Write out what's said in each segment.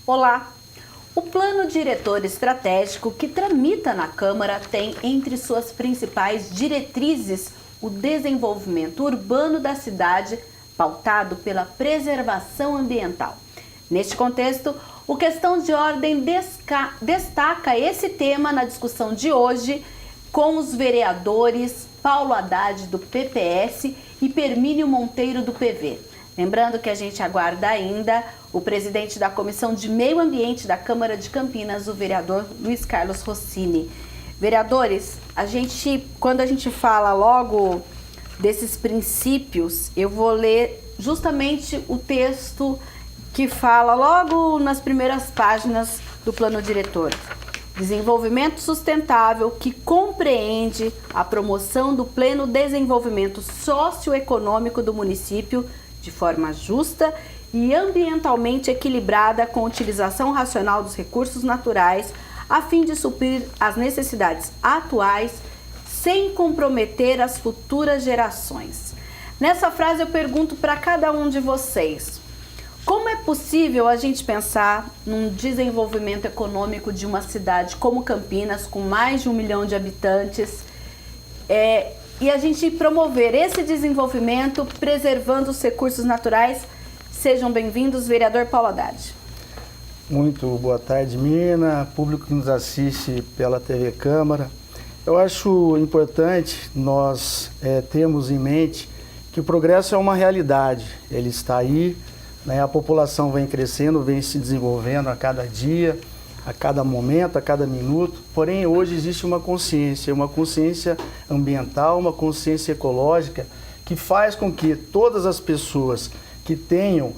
Olá! O Plano Diretor Estratégico que tramita na Câmara tem entre suas principais diretrizes o desenvolvimento urbano da cidade, pautado pela preservação ambiental. Neste contexto, o Questão de Ordem destaca esse tema na discussão de hoje com os vereadores Paulo Haddad, do PPS, e Permínio Monteiro, do PV. Lembrando que a gente aguarda ainda o presidente da Comissão de Meio Ambiente da Câmara de Campinas, o vereador Luiz Carlos Rossini. Vereadores, quando a gente fala logo desses princípios, eu vou ler justamente o texto que fala logo nas primeiras páginas do Plano Diretor. Desenvolvimento sustentável que compreende a promoção do pleno desenvolvimento socioeconômico do município de forma justa e ambientalmente equilibrada com utilização racional dos recursos naturais, a fim de suprir as necessidades atuais sem comprometer as futuras gerações. Nessa frase eu pergunto para cada um de vocês: como é possível a gente pensar num desenvolvimento econômico de uma cidade como Campinas, com mais de 1 milhão de habitantes, e a gente promover esse desenvolvimento preservando os recursos naturais? Sejam bem-vindos, vereador Paulo Haddad. Muito boa tarde, Mirna, público que nos assiste pela TV Câmara. Eu acho importante nós termos em mente que o progresso é uma realidade, ele está aí, né? A população vem crescendo, vem se desenvolvendo a cada dia, a cada momento, a cada minuto, porém hoje existe uma consciência ambiental, uma consciência ecológica que faz com que todas as pessoas que tenham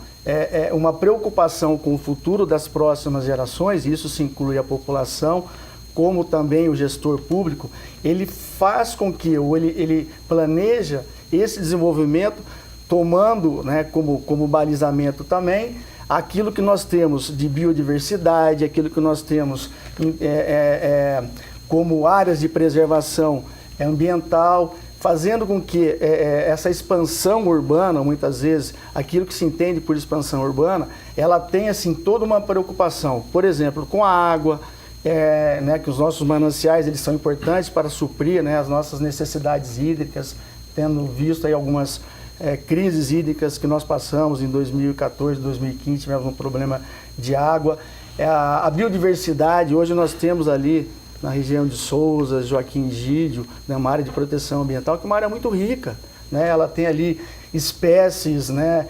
uma preocupação com o futuro das próximas gerações, isso se inclui a população, como também o gestor público, ele faz com que, ou ele planeja esse desenvolvimento tomando, né, como balizamento também aquilo que nós temos de biodiversidade, aquilo que nós temos como áreas de preservação ambiental, fazendo com que essa expansão urbana, muitas vezes, aquilo que se entende por expansão urbana, ela tenha assim, toda uma preocupação, por exemplo, com a água, né, que os nossos mananciais eles são importantes para suprir, né, as nossas necessidades hídricas, tendo visto aí algumas crises hídricas que nós passamos em 2014, 2015, tivemos um problema de água. A biodiversidade, hoje nós temos ali na região de Souza, Joaquim Egídio, né, uma área de proteção ambiental, que é uma área muito rica, né? Ela tem ali espécies, né,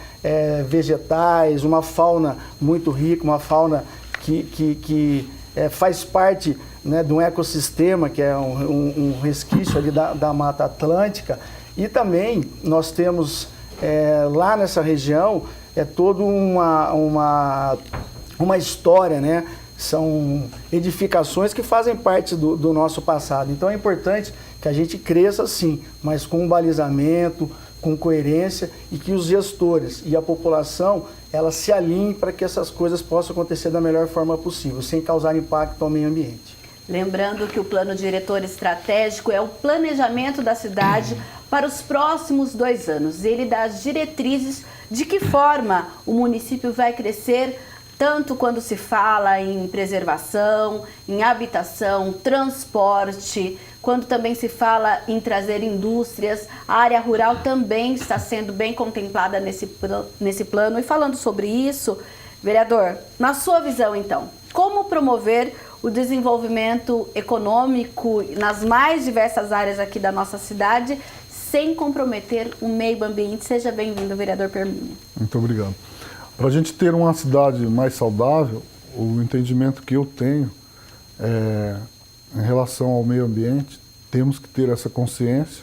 vegetais, uma fauna muito rica, uma fauna que faz parte, né, de um ecossistema que é um resquício ali da Mata Atlântica. E também nós temos lá nessa região toda uma história, né? São edificações que fazem parte do nosso passado. Então é importante que a gente cresça sim, mas com um balizamento, com coerência, e que os gestores e a população ela se alinhem para que essas coisas possam acontecer da melhor forma possível, sem causar impacto ao meio ambiente. Lembrando que o Plano Diretor Estratégico é o planejamento da cidade para os próximos 2 anos. Ele dá as diretrizes de que forma o município vai crescer, tanto quando se fala em preservação, em habitação, transporte, quando também se fala em trazer indústrias. A área rural também está sendo bem contemplada nesse plano. E falando sobre isso, vereador, na sua visão então, como promover o desenvolvimento econômico nas mais diversas áreas aqui da nossa cidade, sem comprometer o meio ambiente? Seja bem-vindo, vereador Permínio. Muito obrigado. Para a gente ter uma cidade mais saudável, o entendimento que eu tenho em relação ao meio ambiente, temos que ter essa consciência,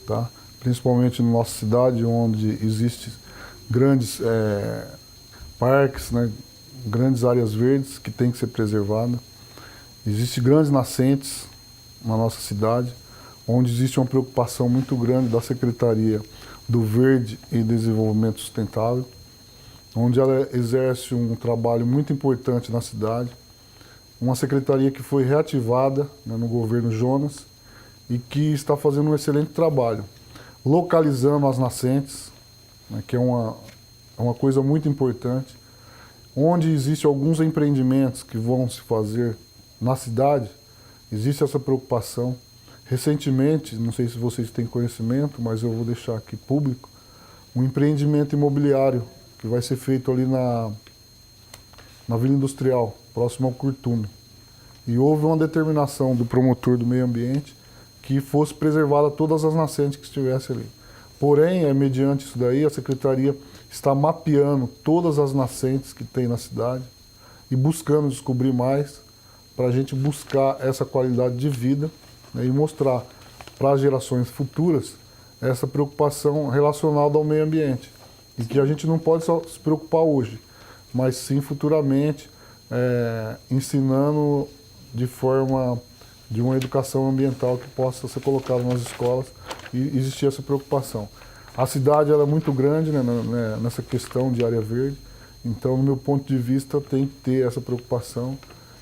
tá? Principalmente na nossa cidade, onde existem grandes parques, né? Grandes áreas verdes que têm que ser preservadas. Existem grandes nascentes na nossa cidade, onde existe uma preocupação muito grande da Secretaria do Verde e Desenvolvimento Sustentável, onde ela exerce um trabalho muito importante na cidade. Uma secretaria que foi reativada, né, no governo Jonas e que está fazendo um excelente trabalho, localizando as nascentes, né, que é uma coisa muito importante, onde existem alguns empreendimentos que vão se fazer na cidade, existe essa preocupação. Recentemente, não sei se vocês têm conhecimento, mas eu vou deixar aqui público, um empreendimento imobiliário que vai ser feito ali na Vila Industrial, próximo ao Curtume. E houve uma determinação do promotor do meio ambiente que fosse preservada todas as nascentes que estivessem ali. Porém, mediante isso daí, a Secretaria está mapeando todas as nascentes que tem na cidade e buscando descobrir mais para a gente buscar essa qualidade de vida, né, e mostrar para as gerações futuras essa preocupação relacionada ao meio ambiente. E que a gente não pode só se preocupar hoje, mas sim futuramente, ensinando de uma educação ambiental que possa ser colocada nas escolas e existir essa preocupação. A cidade ela é muito grande, né, nessa questão de área verde, então, no meu ponto de vista, tem que ter essa preocupação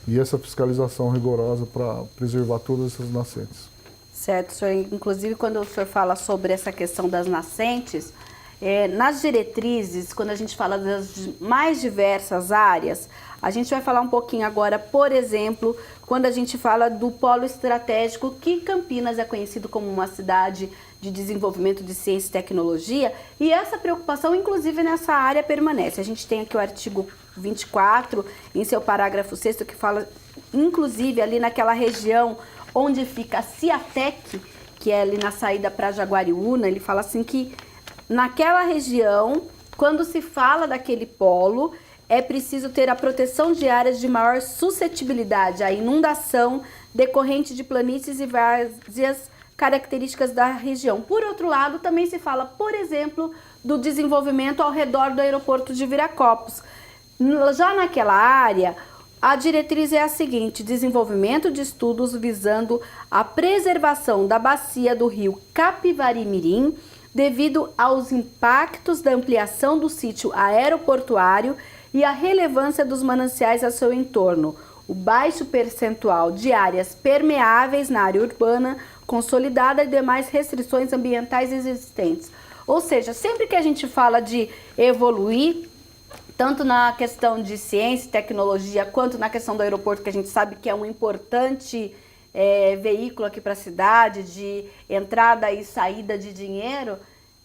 e essa fiscalização rigorosa para preservar todas essas nascentes. Certo, senhor. Inclusive, quando o senhor fala sobre essa questão das nascentes, nas diretrizes, quando a gente fala das mais diversas áreas, a gente vai falar um pouquinho agora, por exemplo, quando a gente fala do polo estratégico, que Campinas é conhecido como uma cidade de desenvolvimento de ciência e tecnologia, e essa preocupação, inclusive, nessa área permanece. A gente tem aqui o artigo 24, em seu parágrafo 6º, que fala, inclusive, ali naquela região onde fica a Ciatec, que é ali na saída para Jaguariúna, ele fala assim que naquela região, quando se fala daquele polo, é preciso ter a proteção de áreas de maior suscetibilidade à inundação decorrente de planícies e várzeas características da região. Por outro lado, também se fala, por exemplo, do desenvolvimento ao redor do aeroporto de Viracopos. Já naquela área, a diretriz é a seguinte: desenvolvimento de estudos visando a preservação da bacia do rio Capivari-Mirim, devido aos impactos da ampliação do sítio aeroportuário e a relevância dos mananciais a seu entorno, o baixo percentual de áreas permeáveis na área urbana consolidada e demais restrições ambientais existentes. Ou seja, sempre que a gente fala de evoluir, tanto na questão de ciência e tecnologia, quanto na questão do aeroporto, que a gente sabe que é um importante veículo aqui para a cidade, de entrada e saída de dinheiro,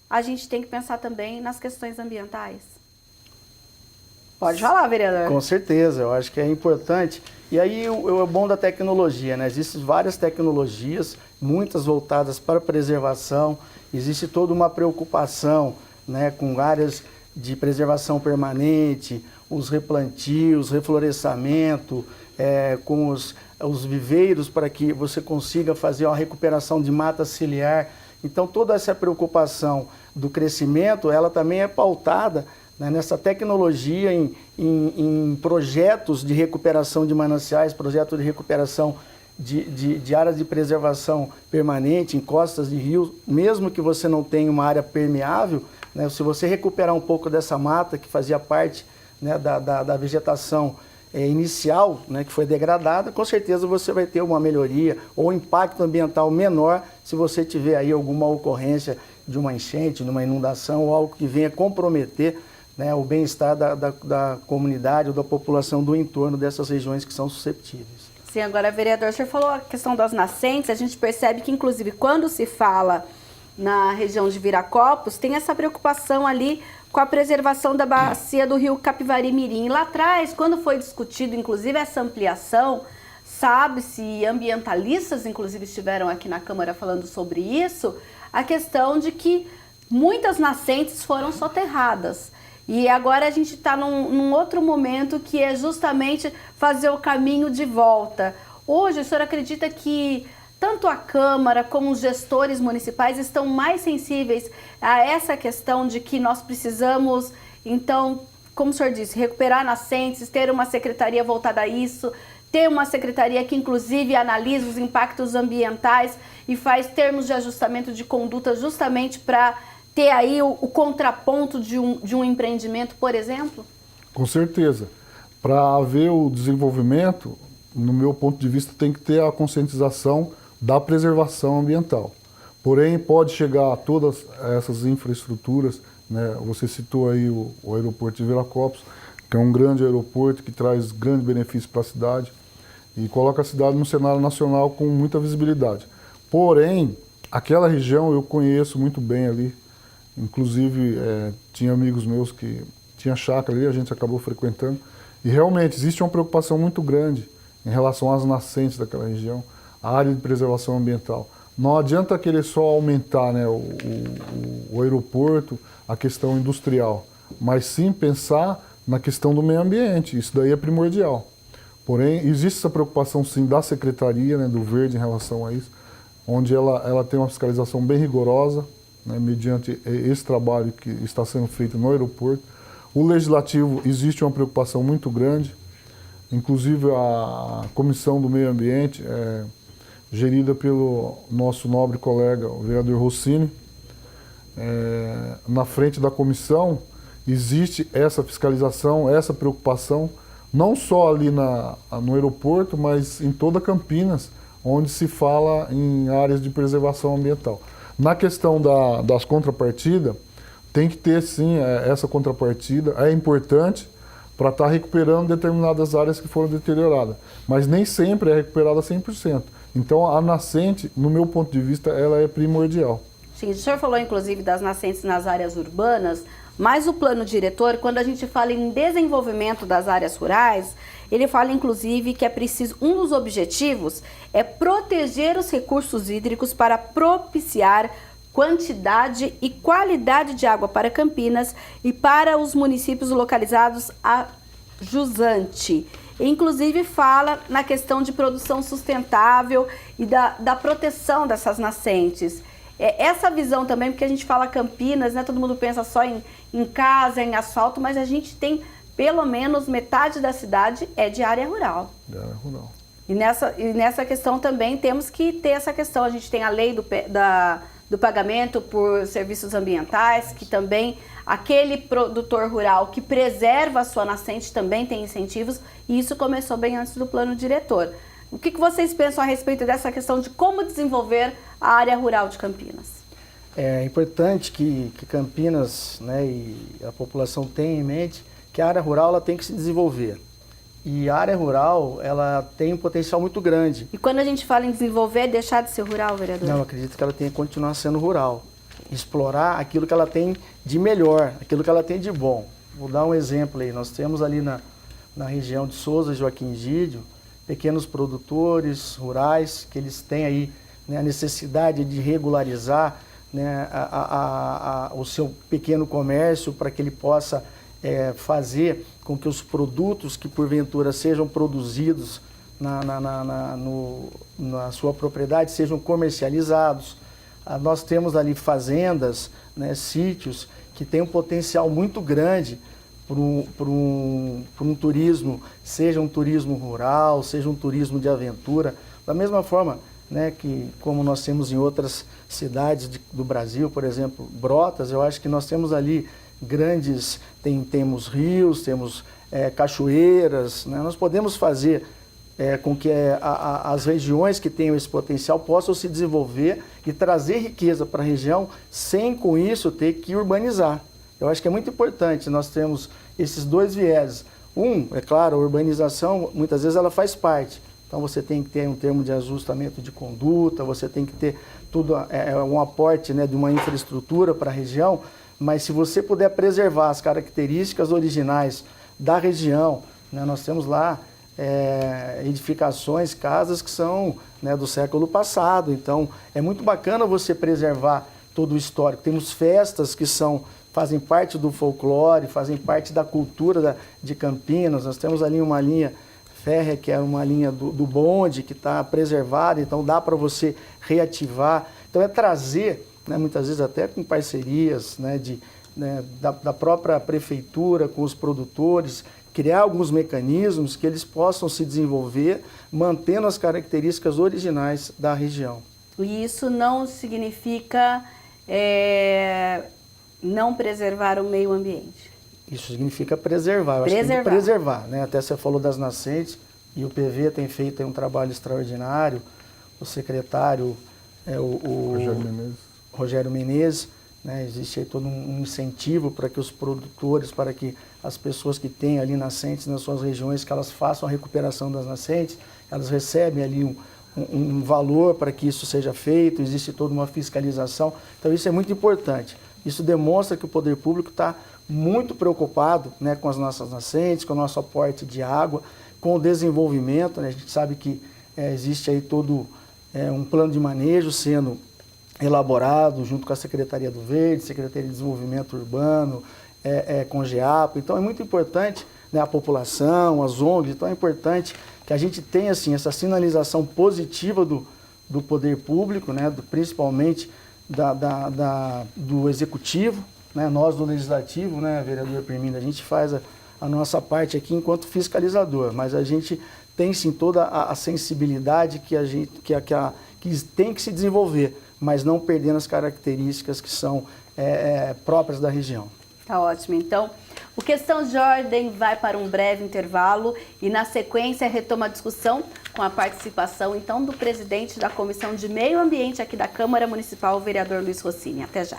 a gente tem que pensar também nas questões ambientais. Pode falar, vereador. Com certeza, eu acho que é importante. E aí o bom da tecnologia, né? Existem várias tecnologias, muitas voltadas para a preservação, existe toda uma preocupação, né, com áreas de preservação permanente, os replantios, reflorestamento, com os viveiros para que você consiga fazer uma recuperação de mata ciliar. Então toda essa preocupação do crescimento, ela também é pautada, né, nessa tecnologia, em projetos de recuperação de mananciais, projetos de recuperação de áreas de preservação permanente, em costas de rios, mesmo que você não tenha uma área permeável, né, se você recuperar um pouco dessa mata que fazia parte, né, da vegetação inicial, né, que foi degradada, com certeza você vai ter uma melhoria ou impacto ambiental menor se você tiver aí alguma ocorrência de uma enchente, de uma inundação ou algo que venha comprometer, né, o bem-estar da comunidade ou da população do entorno dessas regiões que são susceptíveis. Sim, agora, vereador, o senhor falou a questão das nascentes, a gente percebe que, inclusive, quando se fala na região de Viracopos, tem essa preocupação ali com a preservação da bacia do rio Capivari-Mirim. Lá atrás, quando foi discutido, inclusive, essa ampliação, sabe-se, ambientalistas, inclusive, estiveram aqui na Câmara falando sobre isso, a questão de que muitas nascentes foram soterradas. E agora a gente está num outro momento que é justamente fazer o caminho de volta. Hoje, o senhor acredita que tanto a Câmara como os gestores municipais estão mais sensíveis a essa questão de que nós precisamos, então, como o senhor disse, recuperar nascentes, ter uma secretaria voltada a isso, ter uma secretaria que, inclusive, analisa os impactos ambientais e faz termos de ajustamento de conduta justamente para ter aí o contraponto de um empreendimento, por exemplo? Com certeza. Para haver o desenvolvimento, no meu ponto de vista, tem que ter a conscientização da preservação ambiental. Porém, pode chegar a todas essas infraestruturas, né? Você citou aí o aeroporto de Viracopos, que é um grande aeroporto que traz grande benefício para a cidade e coloca a cidade no cenário nacional com muita visibilidade. Porém, aquela região eu conheço muito bem ali, inclusive tinha amigos meus que tinha chácara ali, a gente acabou frequentando, e realmente existe uma preocupação muito grande em relação às nascentes daquela região, a área de preservação ambiental. Não adianta querer só aumentar, né, o aeroporto, a questão industrial, mas sim pensar na questão do meio ambiente, isso daí é primordial. Porém, existe essa preocupação sim da Secretaria, né, do Verde em relação a isso, onde ela tem uma fiscalização bem rigorosa, né, mediante esse trabalho que está sendo feito no aeroporto. O Legislativo existe uma preocupação muito grande, inclusive a Comissão do Meio Ambiente, gerida pelo nosso nobre colega, o vereador Rossini. Na frente da comissão existe essa fiscalização, essa preocupação, não só ali no aeroporto, mas em toda Campinas, onde se fala em áreas de preservação ambiental. Na questão das contrapartidas, tem que ter sim essa contrapartida, é importante para estar recuperando determinadas áreas que foram deterioradas, mas nem sempre é recuperada 100%. Então a nascente, no meu ponto de vista, ela é primordial. Sim, o senhor falou inclusive das nascentes nas áreas urbanas, mas o plano diretor, quando a gente fala em desenvolvimento das áreas rurais, ele fala inclusive que é preciso, um dos objetivos é proteger os recursos hídricos para propiciar quantidade e qualidade de água para Campinas e para os municípios localizados a jusante. Inclusive fala na questão de produção sustentável e da proteção dessas nascentes. Essa visão também, porque a gente fala Campinas, né, todo mundo pensa só em casa, em asfalto, mas a gente tem pelo menos metade da cidade é de área rural. De área rural. E nessa questão também temos que ter essa questão. A gente tem a lei do pagamento por serviços ambientais, que também aquele produtor rural que preserva a sua nascente também tem incentivos, e isso começou bem antes do plano diretor. O que vocês pensam a respeito dessa questão de como desenvolver a área rural de Campinas? É importante que Campinas, né, e a população tenha em mente que a área rural ela tem que se desenvolver. E a área rural, ela tem um potencial muito grande. E quando a gente fala em desenvolver, deixar de ser rural, vereador? Não, eu acredito que ela tem que continuar sendo rural. Explorar aquilo que ela tem de melhor, aquilo que ela tem de bom. Vou dar um exemplo aí. Nós temos ali na região de Souza, Joaquim Gídio, pequenos produtores rurais, que eles têm aí, né, a necessidade de regularizar, né, o seu pequeno comércio para que ele possa fazer com que os produtos que porventura sejam produzidos na sua propriedade sejam comercializados. Nós temos ali fazendas, né, sítios que têm um potencial muito grande para um turismo, seja um turismo rural, seja um turismo de aventura. Da mesma forma, né, que como nós temos em outras cidades do Brasil, por exemplo, Brotas, eu acho que nós temos ali grandes, temos rios, temos cachoeiras, né? Nós podemos fazer com que as regiões que tenham esse potencial possam se desenvolver e trazer riqueza para a região sem com isso ter que urbanizar. Eu acho que é muito importante, nós temos esses dois vieses. É claro, a urbanização muitas vezes ela faz parte, então você tem que ter um termo de ajustamento de conduta, você tem que ter tudo, um aporte, né, de uma infraestrutura para a região, mas se você puder preservar as características originais da região, né, nós temos lá edificações, casas que são, né, do século passado, então é muito bacana você preservar todo o histórico. Temos festas que fazem parte do folclore, fazem parte da cultura de Campinas. Nós temos ali uma linha férrea, que é uma linha do bonde, que está preservada, então dá para você reativar. Então é trazer, né, muitas vezes até com parcerias, né, da própria prefeitura, com os produtores, criar alguns mecanismos que eles possam se desenvolver, mantendo as características originais da região. E isso não significa não preservar o meio ambiente? Isso significa preservar. Eu acho que tem que preservar, né? Até você falou das nascentes, e o PV tem feito um trabalho extraordinário, o secretário, o Rogério Menezes, né? Existe aí todo um incentivo para que os produtores, para que as pessoas que têm ali nascentes nas suas regiões, que elas façam a recuperação das nascentes, elas recebem ali um valor para que isso seja feito, existe toda uma fiscalização. Então isso é muito importante. Isso demonstra que o poder público está muito preocupado, né, com as nossas nascentes, com o nosso aporte de água, com o desenvolvimento, né? A gente sabe que existe aí todo um plano de manejo sendo elaborado junto com a Secretaria do Verde, Secretaria de Desenvolvimento Urbano, com o GEAPA. Então é muito importante, né, a população, as ONGs, então é importante que a gente tenha assim, essa sinalização positiva do poder público, né, principalmente do executivo, né, nós do legislativo, né, vereador Pirmindo, a gente faz a nossa parte aqui enquanto fiscalizador, mas a gente tem sim toda a sensibilidade que tem que se desenvolver, mas não perdendo as características que são próprias da região. Tá ótimo. Então, o Questão de Ordem vai para um breve intervalo e, na sequência, retoma a discussão com a participação, então, do presidente da Comissão de Meio Ambiente aqui da Câmara Municipal, o vereador Luiz Rossini. Até já.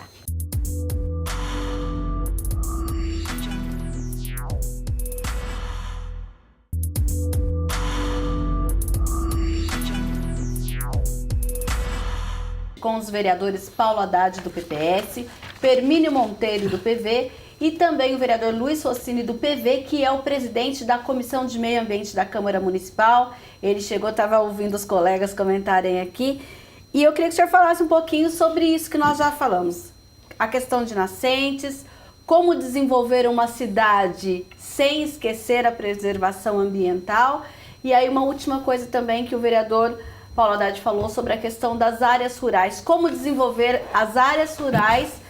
Com os vereadores Paulo Haddad, do PPS, Permínio Monteiro, do PV, e também o vereador Luiz Rossini, do PV, que é o presidente da Comissão de Meio Ambiente da Câmara Municipal. Ele chegou, estava ouvindo os colegas comentarem aqui. E eu queria que o senhor falasse um pouquinho sobre isso que nós já falamos. A questão de nascentes, como desenvolver uma cidade sem esquecer a preservação ambiental. E aí uma última coisa também que o vereador Paulo Haddad falou sobre a questão das áreas rurais. Como desenvolver as áreas rurais,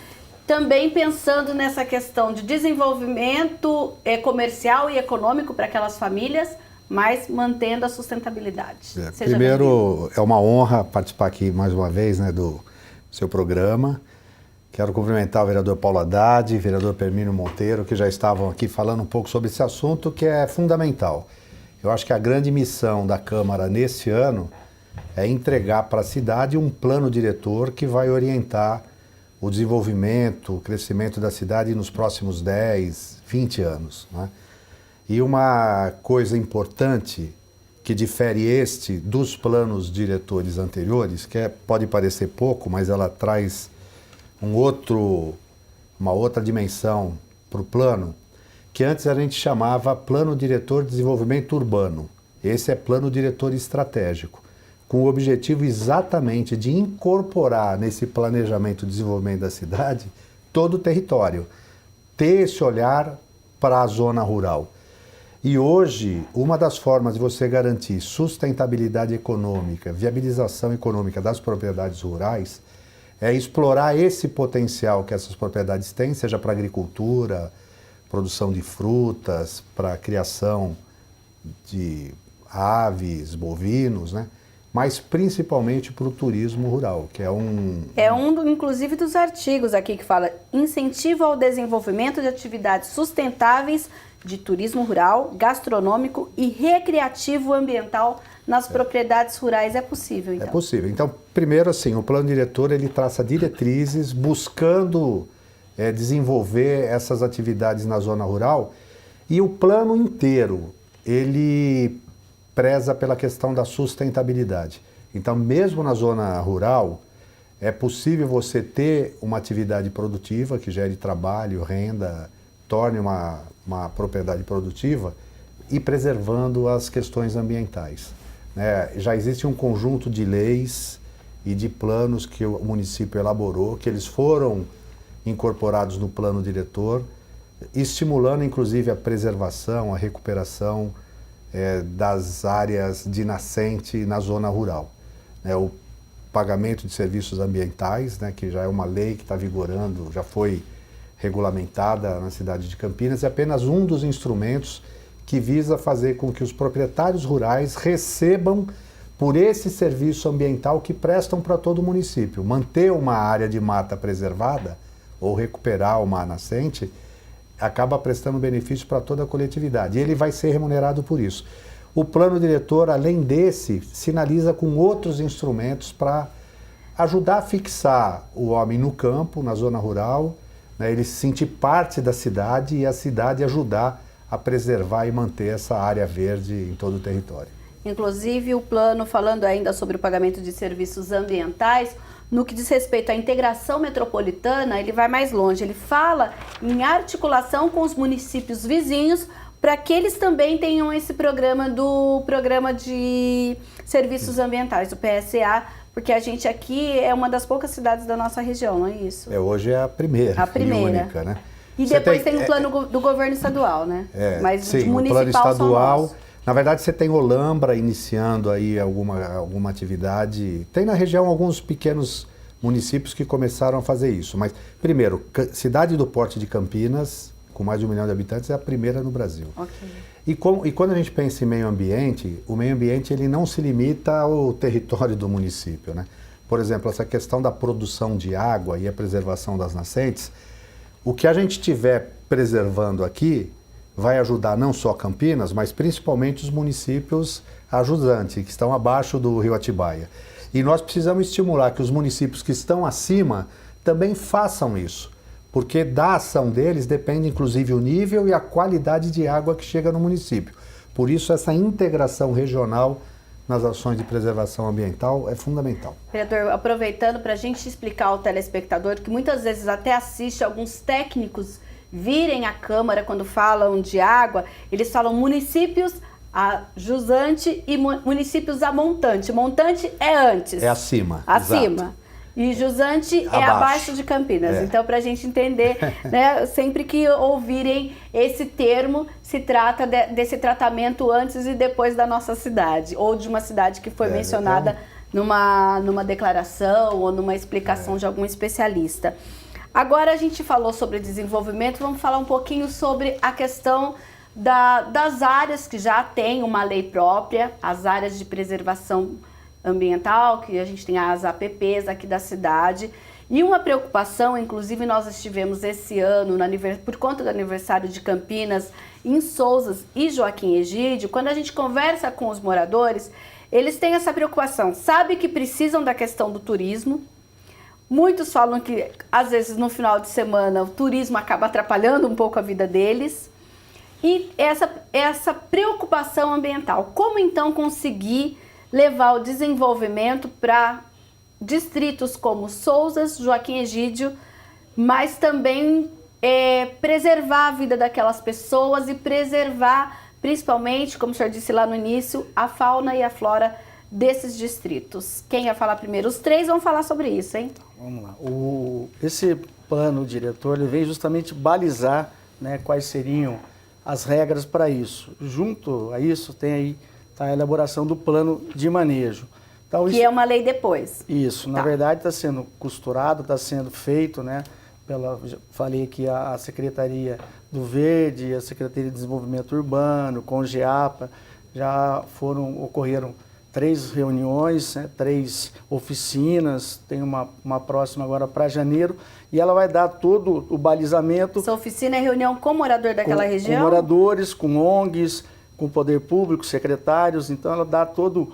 também pensando nessa questão de desenvolvimento comercial e econômico para aquelas famílias, mas mantendo a sustentabilidade. Primeiro, é uma honra participar aqui mais uma vez, né, do seu programa. Quero cumprimentar o vereador Paulo Haddad, o vereador Permínio Monteiro, que já estavam aqui falando um pouco sobre esse assunto que é fundamental. Eu acho que a grande missão da Câmara nesse ano é entregar para a cidade um plano diretor que vai orientar o desenvolvimento, o crescimento da cidade nos próximos 10, 20 anos, né? E uma coisa importante que difere este dos planos diretores anteriores, que pode parecer pouco, mas ela traz uma outra dimensão para o plano, que antes a gente chamava Plano Diretor de Desenvolvimento Urbano. Esse é Plano Diretor Estratégico, com o objetivo exatamente de incorporar nesse planejamento de desenvolvimento da cidade todo o território, ter esse olhar para a zona rural. E hoje, uma das formas de você garantir sustentabilidade econômica, viabilização econômica das propriedades rurais, é explorar esse potencial que essas propriedades têm, seja para agricultura, produção de frutas, para criação de aves, bovinos, né? Mas principalmente para o turismo rural, que é inclusive, dos artigos aqui que fala incentivo ao desenvolvimento de atividades sustentáveis de turismo rural, gastronômico e recreativo ambiental nas propriedades rurais. É possível, então? É possível. Então, primeiro, assim, o plano diretor, ele traça diretrizes buscando desenvolver essas atividades na zona rural, e o plano inteiro, ele preza pela questão da sustentabilidade. Então, mesmo na zona rural, é possível você ter uma atividade produtiva que gere trabalho, renda, torne uma propriedade produtiva e preservando as questões ambientais, né? Já existe um conjunto de leis e de planos que o município elaborou, que eles foram incorporados no plano diretor, estimulando inclusive a preservação, a recuperação das áreas de nascente na zona rural. O pagamento de serviços ambientais, né, que já é uma lei que está vigorando, já foi regulamentada na cidade de Campinas, é apenas um dos instrumentos que visa fazer com que os proprietários rurais recebam por esse serviço ambiental que prestam para todo o município. Manter uma área de mata preservada ou recuperar uma nascente acaba prestando benefício para toda a coletividade. E ele vai ser remunerado por isso. O plano diretor, além desse, sinaliza com outros instrumentos para ajudar a fixar o homem no campo, na zona rural, né, ele se sentir parte da cidade e a cidade ajudar a preservar e manter essa área verde em todo o território. Inclusive, o plano, falando ainda sobre o pagamento de serviços ambientais, no que diz respeito à integração metropolitana, ele vai mais longe. Ele fala em articulação com os municípios vizinhos para que eles também tenham esse programa de serviços ambientais, o PSA, porque a gente aqui é uma das poucas cidades da nossa região, não é isso? Hoje é a primeira. E única, né? E depois tem o plano do governo estadual, né? Mas sim, o plano estadual. São na verdade, você tem Olambra iniciando aí alguma atividade. Tem na região alguns pequenos municípios que começaram a fazer isso. Mas, primeiro, cidade do porte de Campinas, com mais de 1 milhão de habitantes, é a primeira no Brasil. Okay. E quando a gente pensa em meio ambiente, o meio ambiente ele não se limita ao território do município, né? Por exemplo, essa questão da produção de água e a preservação das nascentes, o que a gente estiver preservando aqui vai ajudar não só Campinas, mas principalmente os municípios ajudantes, que estão abaixo do rio Atibaia. E nós precisamos estimular que os municípios que estão acima também façam isso, porque da ação deles depende inclusive o nível e a qualidade de água que chega no município. Por isso essa integração regional nas ações de preservação ambiental é fundamental. Vereador, aproveitando para a gente explicar ao telespectador, que muitas vezes até assiste alguns técnicos virem à Câmara quando falam de água, eles falam municípios a jusante e municípios a montante. Montante é antes. É acima. Acima. Exato. E jusante é abaixo de Campinas. É. Então, para a gente entender, né, sempre que ouvirem esse termo, se trata desse tratamento antes e depois da nossa cidade, ou de uma cidade que foi mencionada numa declaração ou numa explicação de algum especialista. Agora a gente falou sobre desenvolvimento, vamos falar um pouquinho sobre a questão das áreas que já tem uma lei própria, as áreas de preservação ambiental, que a gente tem as APPs aqui da cidade. E uma preocupação, inclusive nós estivemos esse ano, por conta do aniversário de Campinas, em Sousas e Joaquim Egídio, quando a gente conversa com os moradores, eles têm essa preocupação, sabe que precisam da questão do turismo. Muitos falam que, às vezes, no final de semana, o turismo acaba atrapalhando um pouco a vida deles. E essa preocupação ambiental. Como, então, conseguir levar o desenvolvimento para distritos como Sousas, Joaquim Egídio, mas também preservar a vida daquelas pessoas e preservar, principalmente, como o senhor disse lá no início, a fauna e a flora desses distritos. Quem ia falar primeiro? Os três vão falar sobre isso, hein? Vamos lá. Esse plano diretor ele vem justamente balizar, né, quais seriam as regras para isso. Junto a isso tem aí a elaboração do plano de manejo. Então, que é uma lei depois. Isso, na verdade está sendo costurado, está sendo feito, né? Falei que a Secretaria do Verde, a Secretaria de Desenvolvimento Urbano, com o GEAPA, já ocorreram 3 reuniões, né, 3 oficinas, tem uma próxima agora para janeiro, e ela vai dar todo o balizamento. Essa oficina é reunião com morador daquela região? Com moradores, com ONGs, com o poder público, secretários, então ela dá todo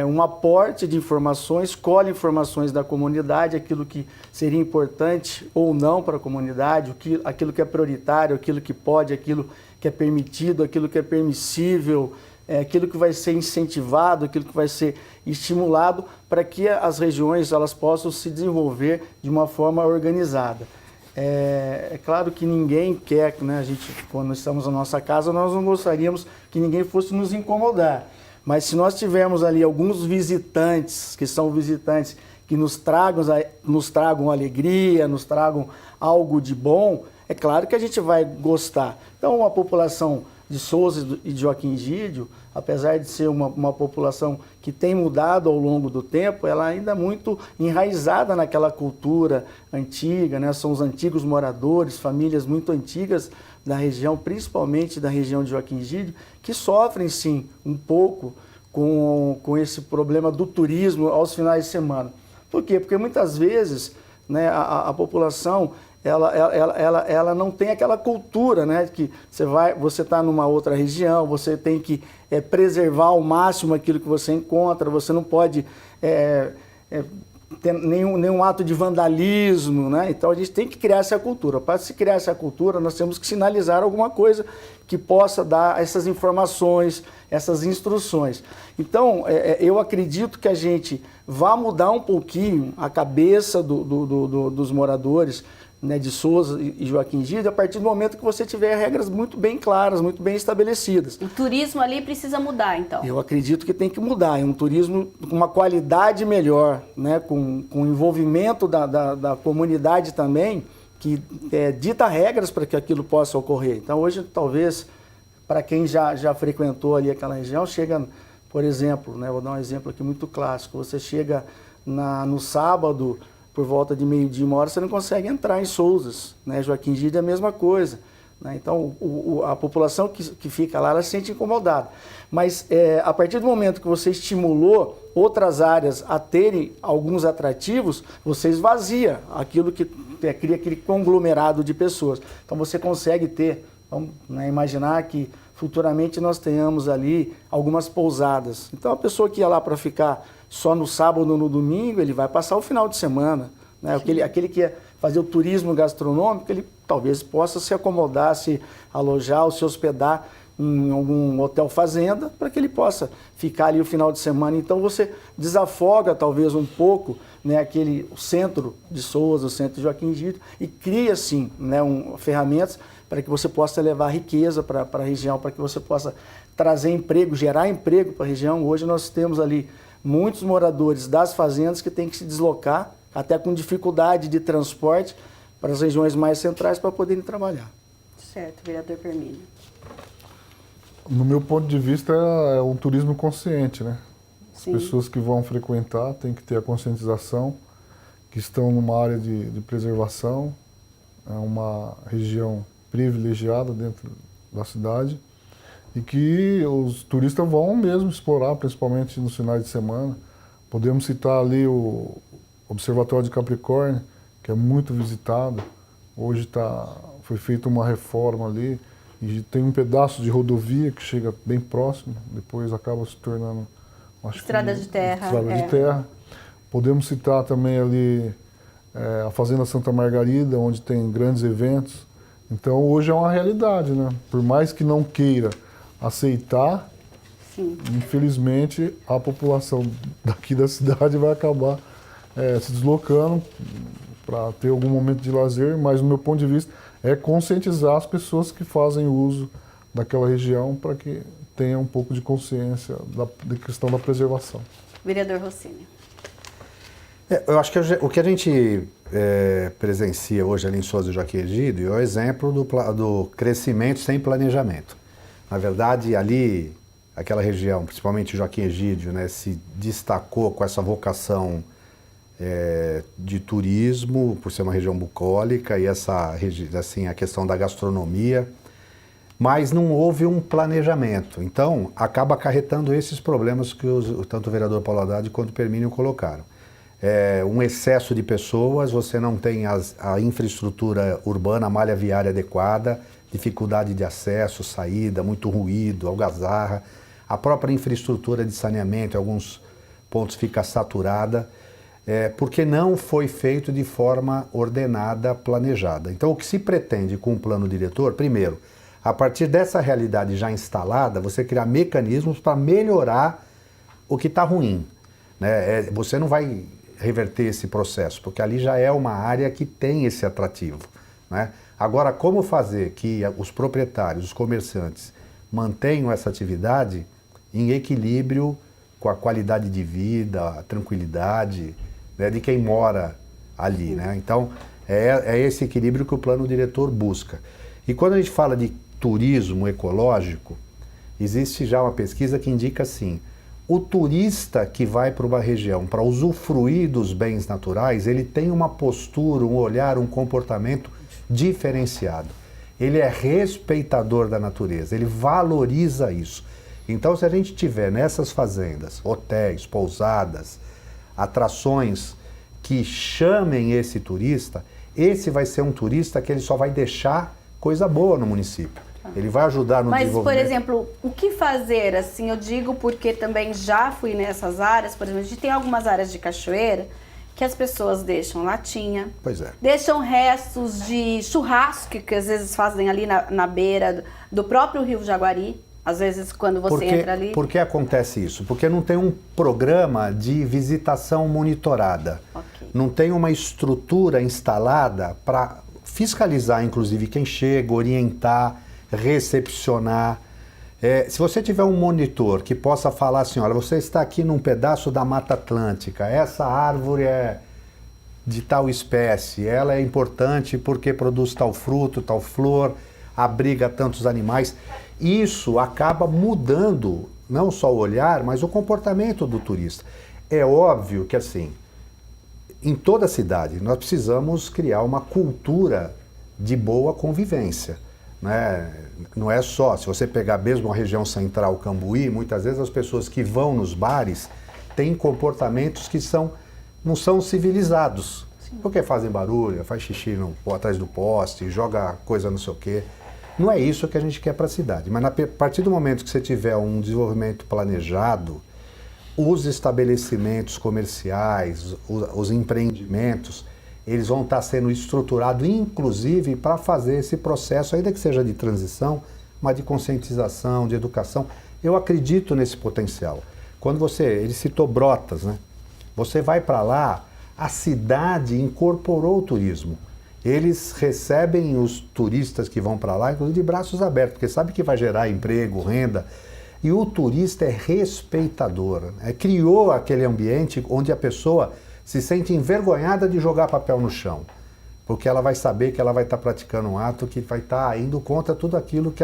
um aporte de informações, colhe informações da comunidade, aquilo que seria importante ou não para a comunidade, aquilo que é prioritário, aquilo que pode, aquilo que é permitido, aquilo que é permissível, aquilo que vai ser incentivado, aquilo que vai ser estimulado para que as regiões elas possam se desenvolver de uma forma organizada. É claro que ninguém quer, né, a gente, quando estamos na nossa casa, nós não gostaríamos que ninguém fosse nos incomodar. Mas se nós tivermos ali alguns visitantes, que são visitantes que nos tragam alegria, nos tragam algo de bom, é claro que a gente vai gostar. Então, a população de Sousas e de Joaquim Egídio, apesar de ser uma população que tem mudado ao longo do tempo, ela ainda é muito enraizada naquela cultura antiga, né? São os antigos moradores, famílias muito antigas da região, principalmente da região de Joaquim Egídio, que sofrem sim um pouco com esse problema do turismo aos finais de semana. Por quê? Porque muitas vezes, né, a população ela não tem aquela cultura, né, que você está numa outra região, você tem que preservar ao máximo aquilo que você encontra, você não pode ter nenhum ato de vandalismo, né? Então a gente tem que criar essa cultura. Para se criar essa cultura, nós temos que sinalizar alguma coisa que possa dar essas informações, essas instruções. Então, eu acredito que a gente vai mudar um pouquinho a cabeça dos moradores, né, de Souza e Joaquim Egídio, a partir do momento que você tiver regras muito bem claras, muito bem estabelecidas. O turismo ali precisa mudar, então? Eu acredito que tem que mudar. É um turismo com uma qualidade melhor, né, com envolvimento da comunidade também, que dita regras para que aquilo possa ocorrer. Então, hoje, talvez, para quem já frequentou ali aquela região, chega, por exemplo, né, vou dar um exemplo aqui muito clássico, você chega no sábado, por volta de meio-dia, 1 hora, você não consegue entrar em Souzas, né? Joaquim Egídio é a mesma coisa, né? Então, a população que fica lá, ela se sente incomodada. Mas, a partir do momento que você estimulou outras áreas a terem alguns atrativos, você esvazia aquilo que cria aquele conglomerado de pessoas. Então, você consegue ter, vamos, né, imaginar que futuramente nós tenhamos ali algumas pousadas. Então, a pessoa que ia lá para ficar só no sábado ou no domingo, ele vai passar o final de semana, né? Aquele que ia fazer o turismo gastronômico, ele talvez possa se acomodar, se alojar ou se hospedar em algum hotel fazenda, para que ele possa ficar ali o final de semana. Então você desafoga talvez um pouco, né, o centro de Souza, o centro de Joaquim Egídio, e cria assim, né, ferramentas para que você possa levar riqueza para a região, para que você possa trazer emprego, gerar emprego para a região. Hoje nós temos ali muitos moradores das fazendas que têm que se deslocar, até com dificuldade de transporte, para as regiões mais centrais para poderem trabalhar. Certo, vereador Permínio. No meu ponto de vista, é um turismo consciente, né? Sim. As pessoas que vão frequentar têm que ter a conscientização que estão numa área de preservação, é uma região privilegiada dentro da cidade, e que os turistas vão mesmo explorar, principalmente nos finais de semana. Podemos citar ali o Observatório de Capricórnio, que é muito visitado. Hoje foi feita uma reforma ali, e tem um pedaço de rodovia que chega bem próximo, depois acaba se tornando... Estrada de terra. Estrada de terra. Podemos citar também ali a Fazenda Santa Margarida, onde tem grandes eventos. Então, hoje é uma realidade, né? Por mais que não queira aceitar, sim, infelizmente a população daqui da cidade vai acabar se deslocando para ter algum momento de lazer, mas no meu ponto de vista é conscientizar as pessoas que fazem uso daquela região para que tenham um pouco de consciência da questão da preservação. Vereador Rossini. Eu acho que o que a gente presencia hoje ali em Souza e Joaquim Egídio é o exemplo do crescimento sem planejamento. Na verdade, ali, aquela região, principalmente Joaquim Egídio, né, se destacou com essa vocação de turismo, por ser uma região bucólica, e a questão da gastronomia, mas não houve um planejamento. Então, acaba acarretando esses problemas que tanto o vereador Paulo Haddad quanto o Permínio colocaram. Um excesso de pessoas, você não tem a infraestrutura urbana, a malha viária adequada, dificuldade de acesso, saída, muito ruído, algazarra. A própria infraestrutura de saneamento, em alguns pontos fica saturada, porque não foi feito de forma ordenada, planejada. Então, o que se pretende com o plano diretor, primeiro, a partir dessa realidade já instalada, você criar mecanismos para melhorar o que está ruim, né? Você não vai reverter esse processo, porque ali já é uma área que tem esse atrativo, né? Agora, como fazer que os proprietários, os comerciantes, mantenham essa atividade em equilíbrio com a qualidade de vida, a tranquilidade, né, de quem mora ali, né? Então, é esse equilíbrio que o plano diretor busca. E quando a gente fala de turismo ecológico, existe já uma pesquisa que indica assim: o turista que vai para uma região para usufruir dos bens naturais, ele tem uma postura, um olhar, um comportamento diferenciado. Ele é respeitador da natureza, ele valoriza isso. Então, se a gente tiver nessas fazendas, hotéis, pousadas, atrações que chamem esse turista, esse vai ser um turista que ele só vai deixar coisa boa no município. Ele vai ajudar no desenvolvimento. Mas, por exemplo, o que fazer, assim, eu digo porque também já fui nessas áreas, por exemplo, a gente tem algumas áreas de cachoeira que as pessoas deixam latinha, Pois é. deixam restos de churrasco que às vezes fazem ali na beira do próprio Rio Jaguari, às vezes quando você entra ali. Por que acontece isso? Porque não tem um programa de visitação monitorada. Ok. Não tem uma estrutura instalada para fiscalizar, inclusive, quem chega, orientar, recepcionar. Se você tiver um monitor que possa falar assim, olha, você está aqui num pedaço da Mata Atlântica, essa árvore é de tal espécie, ela é importante porque produz tal fruto, tal flor, abriga tantos animais. Isso acaba mudando não só o olhar, mas o comportamento do turista. É óbvio que, assim, em toda a cidade, nós precisamos criar uma cultura de boa convivência, né? Não é só, se você pegar mesmo a região central, Cambuí, muitas vezes as pessoas que vão nos bares têm comportamentos que não são civilizados. Sim. Porque fazem barulho, faz xixi atrás do poste, joga coisa não sei o quê. Não é isso que a gente quer para a cidade. Mas a partir do momento que você tiver um desenvolvimento planejado, os estabelecimentos comerciais, os empreendimentos, eles vão estar sendo estruturados, inclusive, para fazer esse processo, ainda que seja de transição, mas de conscientização, de educação. Eu acredito nesse potencial. Quando ele citou Brotas, né? Você vai para lá, a cidade incorporou o turismo. Eles recebem os turistas que vão para lá, inclusive de braços abertos, porque sabe que vai gerar emprego, renda. E o turista é respeitador, né? Criou aquele ambiente onde a pessoa se sente envergonhada de jogar papel no chão, porque ela vai saber que ela vai estar praticando um ato que vai estar indo contra tudo aquilo que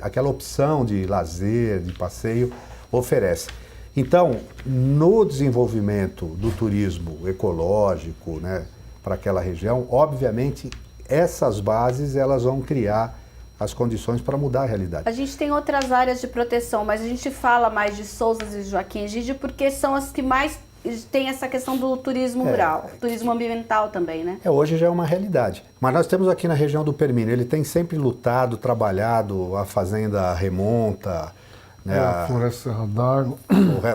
aquela opção de lazer, de passeio oferece. Então, no desenvolvimento do turismo ecológico, né, para aquela região, obviamente, essas bases elas vão criar as condições para mudar a realidade. A gente tem outras áreas de proteção, mas a gente fala mais de Sousas e Joaquim Egídio porque são as que mais tem essa questão do turismo rural, turismo ambiental também, né? Hoje já é uma realidade. Mas nós temos aqui na região do Permínio, ele tem sempre lutado, trabalhado, a fazenda remonta, né, a Floresta Serra d'Água.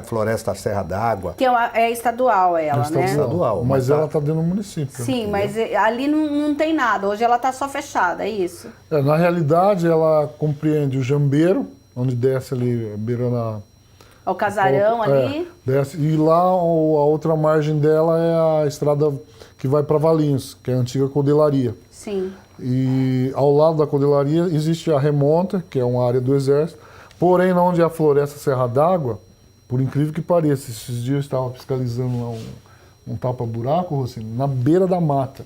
Floresta Serra d'Água. Que é estadual ela, né? Estadual. Mas ela está dentro do município. Sim, mas ali não tem nada, hoje ela está só fechada, é isso? Na realidade, ela compreende o Jambeiro, onde desce ali, beirando o casarão ali. Desce, e lá a outra margem dela é a estrada que vai para Valinhos, que é a antiga codelaria. Sim. E ao lado da codelaria existe a remonta, que é uma área do Exército. Porém, onde é a Floresta Serra d'Água, por incrível que pareça, esses dias eu estava fiscalizando lá um tapa-buraco, assim, na beira da mata.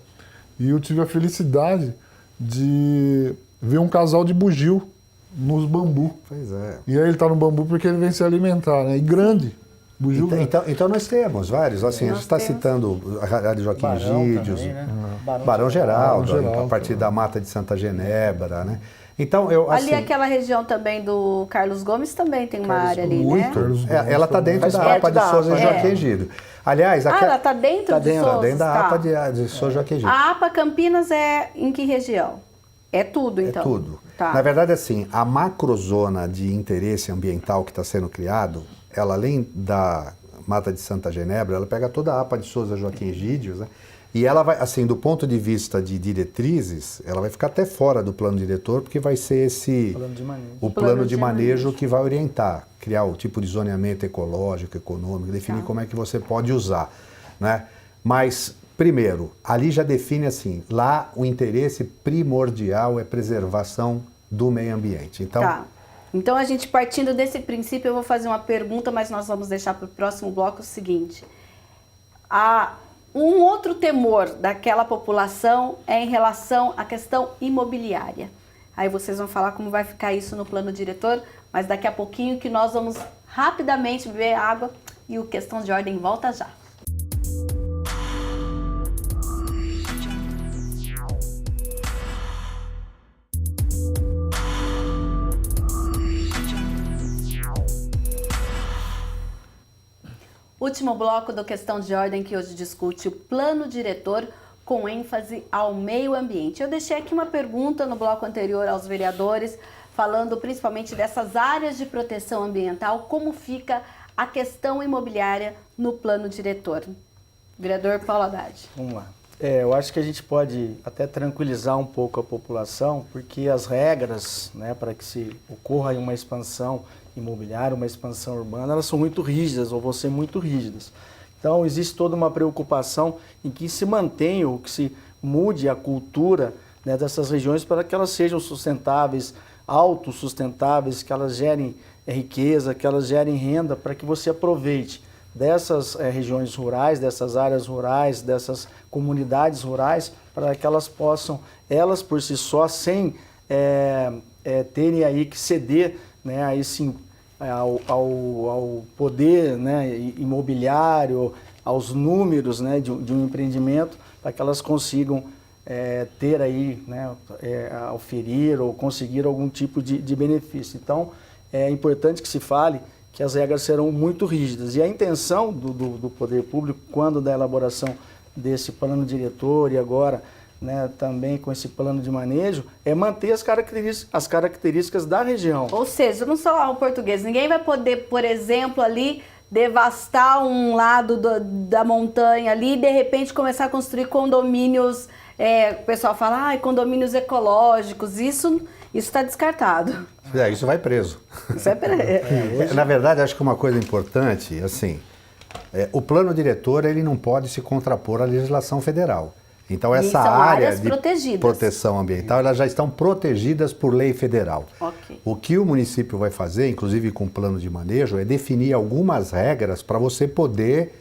E eu tive a felicidade de ver um casal de bugio nos bambu. Pois é. E aí ele está no bambu porque ele vem se alimentar, né? E grande. Bugio grande. Então nós temos vários. Assim, a gente está citando a Rádio Joaquim Egídios, né? Barão Geraldo, a partir da Mata de Santa Genebra, né? Então, ali aquela região também do Carlos Gomes também tem uma área ali, né? Ela está dentro da APA de Souza e Joaquim Egídio. Aliás, ela está dentro de Souza? Dentro da APA de Souza e Joaquim Egídio. A APA Campinas é em que região? É tudo, então? É tudo. Tá. Na verdade, assim, a macrozona de interesse ambiental que está sendo criado, ela além da Mata de Santa Genebra, ela pega toda a APA de Souza e Joaquim Egídio, né? E ela vai, assim, do ponto de vista de diretrizes, ela vai ficar até fora do plano diretor, porque vai ser o plano de manejo que vai orientar, criar o tipo de zoneamento ecológico, econômico, definir como é que você pode usar, né? Mas, primeiro, ali já define assim, lá o interesse primordial é preservação do meio ambiente. Então, Então, a gente partindo desse princípio, eu vou fazer uma pergunta, mas nós vamos deixar para o próximo bloco o seguinte. Um outro temor daquela população é em relação à questão imobiliária. Aí vocês vão falar como vai ficar isso no plano diretor, mas daqui a pouquinho que nós vamos rapidamente beber água e o Questão de Ordem volta já. Último bloco do Questão de Ordem, que hoje discute o plano diretor com ênfase ao meio ambiente. Eu deixei aqui uma pergunta no bloco anterior aos vereadores, falando principalmente dessas áreas de proteção ambiental, como fica a questão imobiliária no plano diretor. Vereador Paulo Haddad. Vamos lá. Eu acho que a gente pode até tranquilizar um pouco a população, porque as regras, né, para que se ocorra uma expansão imobiliária, uma expansão urbana, elas são muito rígidas ou vão ser muito rígidas. Então, existe toda uma preocupação em que se mantenha ou que se mude a cultura, né, dessas regiões para que elas sejam sustentáveis, autossustentáveis, que elas gerem riqueza, que elas gerem renda, para que você aproveite dessas regiões rurais, dessas áreas rurais, dessas comunidades rurais, para que elas possam, elas por si só, sem terem aí que ceder, né, aí sim, ao poder, né, imobiliário, aos números, né, de um empreendimento, para que elas consigam ter aí, né, oferir ou conseguir algum tipo de benefício. Então, é importante que se fale que as regras serão muito rígidas. E a intenção do poder público, quando da elaboração desse plano diretor e agora, né, também com esse plano de manejo, é manter as características da região. Ou seja, vamos falar o português, ninguém vai poder, por exemplo, ali devastar um lado da montanha ali e de repente começar a construir condomínios, o pessoal fala, condomínios ecológicos, isso está descartado. Isso vai preso. Isso é preso. Na verdade, acho que uma coisa importante, assim, o plano diretor ele não pode se contrapor à legislação federal. Então, essa área de proteção ambiental, elas já estão protegidas por lei federal. Okay. O que o município vai fazer, inclusive com o plano de manejo, é definir algumas regras para você poder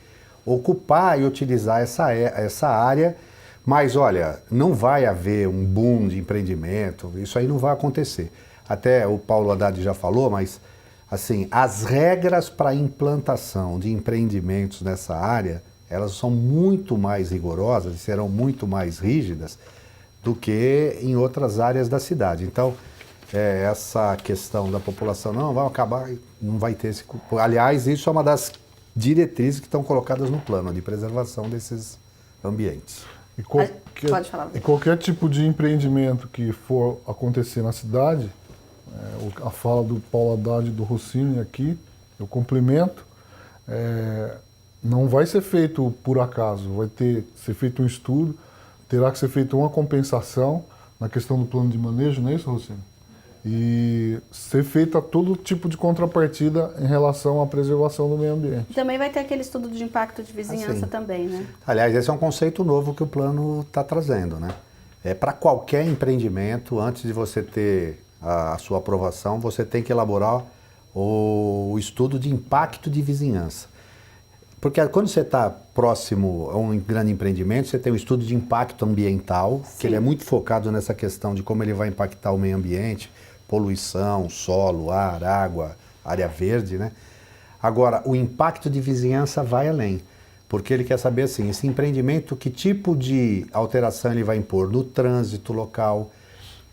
ocupar e utilizar essa área. Mas, olha, não vai haver um boom de empreendimento, isso aí não vai acontecer. Até o Paulo Haddad já falou, mas, assim, as regras para implantação de empreendimentos nessa área, elas são muito mais rigorosas e serão muito mais rígidas do que em outras áreas da cidade. Então, essa questão da população, não, vai acabar, não vai ter esse... Aliás, isso é uma das diretrizes que estão colocadas no plano de preservação desses ambientes. Pode falar. E qualquer tipo de empreendimento que for acontecer na cidade, a fala do Paulo Haddad e do Rossini aqui, eu complemento, não vai ser feito por acaso, vai ser feito um estudo, terá que ser feita uma compensação na questão do plano de manejo, não é isso, Rossini? E ser feita todo tipo de contrapartida em relação à preservação do meio ambiente. Também vai ter aquele estudo de impacto de vizinhança também, né? Aliás, esse é um conceito novo que o plano está trazendo, né? Para qualquer empreendimento, antes de você ter a sua aprovação, você tem que elaborar o estudo de impacto de vizinhança. Porque quando você está próximo a um grande empreendimento, você tem o estudo de impacto ambiental, que ele é muito focado nessa questão de como ele vai impactar o meio ambiente, poluição, solo, ar, água, área verde, né? Agora, o impacto de vizinhança vai além, porque ele quer saber, assim, esse empreendimento, que tipo de alteração ele vai impor no trânsito local,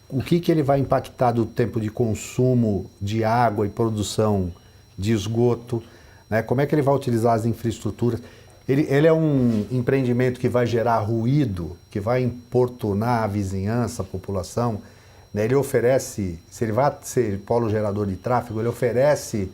o que ele vai impactar do tempo de consumo de água e produção de esgoto, né? Como é que ele vai utilizar as infraestruturas. Ele é um empreendimento que vai gerar ruído, que vai importunar a vizinhança, a população, né? Ele oferece, se ele vai ser polo gerador de tráfego, ele oferece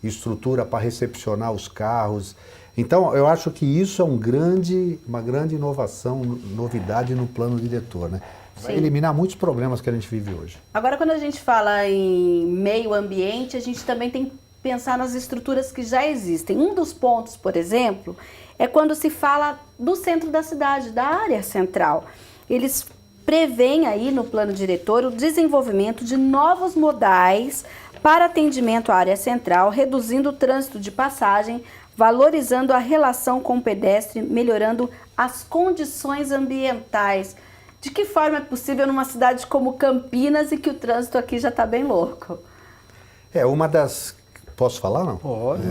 estrutura para recepcionar os carros. Então, eu acho que isso é uma grande inovação, novidade no plano diretor, né? Vai eliminar muitos problemas que a gente vive hoje. Agora, quando a gente fala em meio ambiente, a gente também tem que pensar nas estruturas que já existem. Um dos pontos, por exemplo, é quando se fala do centro da cidade, da área central. Eles prevêem aí no plano diretor o desenvolvimento de novos modais para atendimento à área central, reduzindo o trânsito de passagem, valorizando a relação com o pedestre, melhorando as condições ambientais. De que forma é possível numa cidade como Campinas e que o trânsito aqui já está bem louco? Uma das... Posso falar, não? Pode.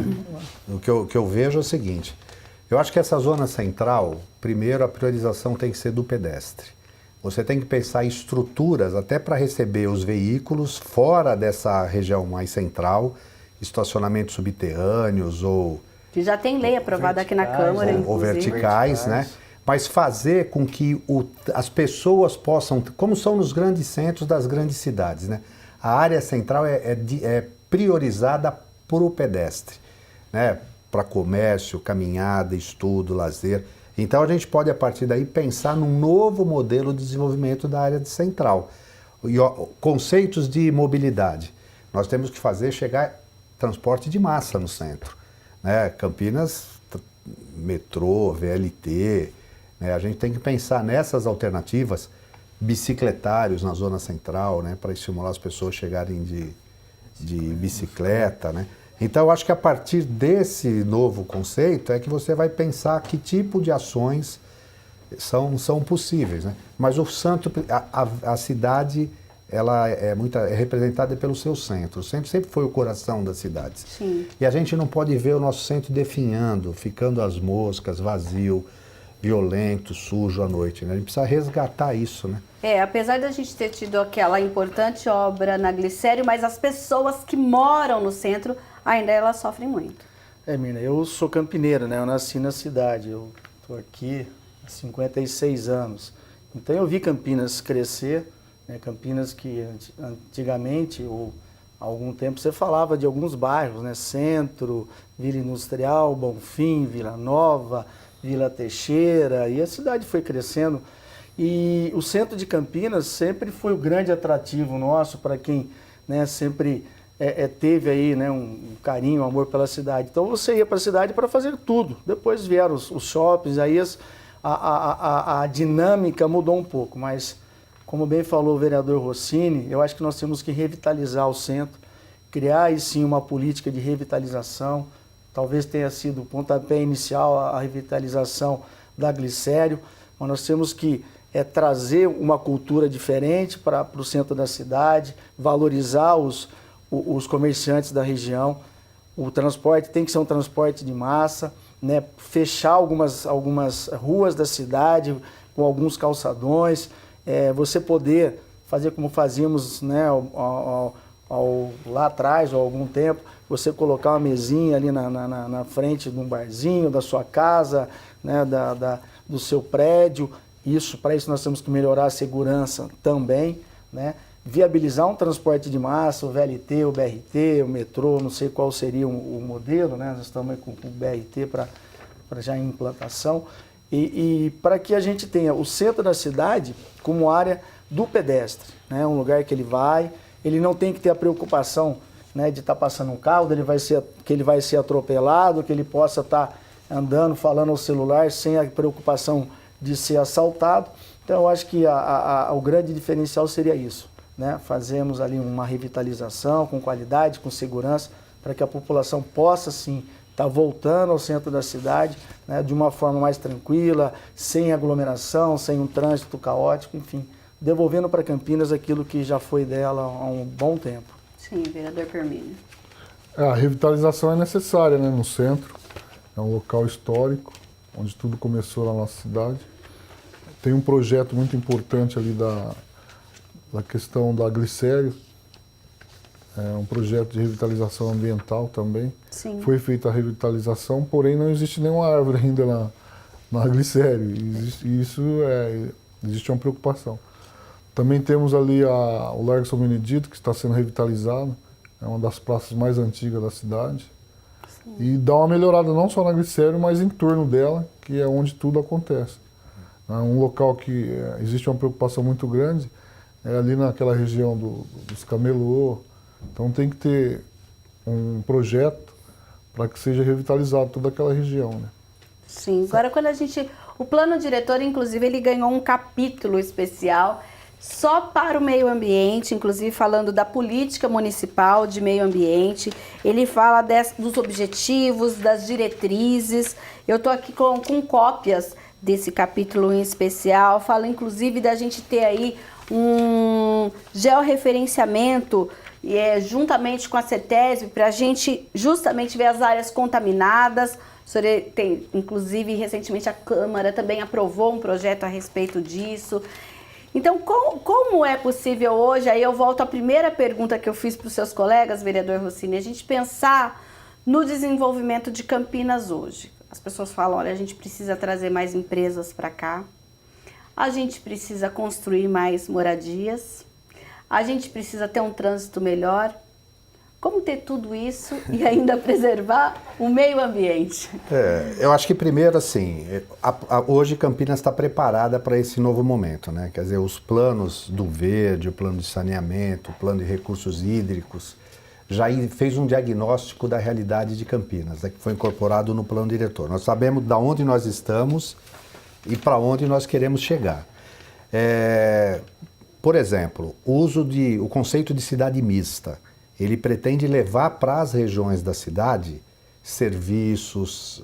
O que eu vejo é o seguinte, eu acho que essa zona central, primeiro a priorização tem que ser do pedestre. Você tem que pensar em estruturas até para receber os veículos fora dessa região mais central, estacionamentos subterrâneos ou... Que já tem lei aprovada aqui na Câmara, inclusive. Ou verticais, né? Mas fazer com que as pessoas possam, como são nos grandes centros das grandes cidades, né? A área central é priorizada para o pedestre, né? Para comércio, caminhada, estudo, lazer. Então a gente pode, a partir daí, pensar num novo modelo de desenvolvimento da área de central. E, ó, conceitos de mobilidade. Nós temos que fazer chegar transporte de massa no centro, né? Campinas, metrô, VLT, né? A gente tem que pensar nessas alternativas, bicicletários na zona central, né? Para estimular as pessoas a chegarem de bicicleta, né? Então, eu acho que a partir desse novo conceito é que você vai pensar que tipo de ações são possíveis, né? Mas o a cidade, ela é representada pelo seu centro. O centro sempre foi o coração das cidades. Sim. E a gente não pode ver o nosso centro definhando, ficando às moscas, vazio, violento, sujo à noite, né? A gente precisa resgatar isso, né? Apesar da gente ter tido aquela importante obra na Glicério, mas as pessoas que moram no centro, ainda elas sofrem muito. Mirna, eu sou campineiro, né? Eu nasci na cidade, eu estou aqui há 56 anos. Então eu vi Campinas crescer, né? Campinas que antigamente, ou há algum tempo, você falava de alguns bairros, né? Centro, Vila Industrial, Bonfim, Vila Nova, Vila Teixeira, e a cidade foi crescendo. E o centro de Campinas sempre foi o grande atrativo nosso para quem, né, sempre teve aí, né, um carinho, um amor pela cidade. Então você ia para a cidade para fazer tudo. Depois vieram os shoppings, aí a dinâmica mudou um pouco. Mas, como bem falou o vereador Rossini, eu acho que nós temos que revitalizar o centro, criar aí sim uma política de revitalização. Talvez tenha sido o pontapé inicial a revitalização da Glicério, mas nós temos que trazer uma cultura diferente para o centro da cidade, valorizar os comerciantes da região. O transporte tem que ser um transporte de massa, né? Fechar algumas ruas da cidade com alguns calçadões, você poder fazer como fazíamos, né, lá atrás, ou há algum tempo, você colocar uma mesinha ali na frente de um barzinho, da sua casa, né, do seu prédio. Para isso nós temos que melhorar a segurança também, né? Viabilizar um transporte de massa, o VLT, o BRT, o metrô, não sei qual seria o modelo, né? Nós estamos aí com o BRT para já em implantação. E para que a gente tenha o centro da cidade como área do pedestre, né? Um lugar que ele não tem que ter a preocupação, né, de estar passando um carro, que ele vai ser atropelado, que ele possa estar andando, falando ao celular sem a preocupação de ser assaltado. Então eu acho que o grande diferencial seria isso, né? Fazemos ali uma revitalização com qualidade, com segurança, para que a população possa sim estar voltando ao centro da cidade, né, de uma forma mais tranquila, sem aglomeração, sem um trânsito caótico, enfim, devolvendo para Campinas aquilo que já foi dela há um bom tempo. Sim, vereador Carmínio. A revitalização é necessária, né, no centro. É um local histórico, onde tudo começou na nossa cidade. Tem um projeto muito importante ali da questão da Glicério. É um projeto de revitalização ambiental também. Sim. Foi feita a revitalização, porém não existe nenhuma árvore ainda na Glicério. Existe uma preocupação. Também temos ali o Largo São Benedito, que está sendo revitalizado. É uma das praças mais antigas da cidade. Sim. E dá uma melhorada não só na Glicério, mas em torno dela, que é onde tudo acontece. É um local que existe uma preocupação muito grande, é ali naquela região dos camelô. Então tem que ter um projeto para que seja revitalizado toda aquela região, né? Sim, agora o plano diretor, inclusive, ele ganhou um capítulo especial só para o meio ambiente, inclusive falando da política municipal de meio ambiente. Ele fala dos objetivos, das diretrizes. Eu estou aqui com cópias desse capítulo em especial. Fala inclusive da gente ter aí um georreferenciamento juntamente com a CETESB para a gente justamente ver as áreas contaminadas. Inclusive, recentemente a Câmara também aprovou um projeto a respeito disso. Então, como é possível hoje, aí eu volto à primeira pergunta que eu fiz para os seus colegas, vereador Rossini, a gente pensar no desenvolvimento de Campinas hoje. As pessoas falam, olha, a gente precisa trazer mais empresas para cá, a gente precisa construir mais moradias, a gente precisa ter um trânsito melhor, Como ter tudo isso e ainda preservar o meio ambiente? Eu acho que primeiro, assim, hoje Campinas está preparada para esse novo momento, né? Quer dizer, os planos do verde, o plano de saneamento, o plano de recursos hídricos, já fez um diagnóstico da realidade de Campinas, né, que foi incorporado no plano diretor. Nós sabemos de onde nós estamos e para onde nós queremos chegar. Por exemplo, o conceito de cidade mista, ele pretende levar para as regiões da cidade serviços,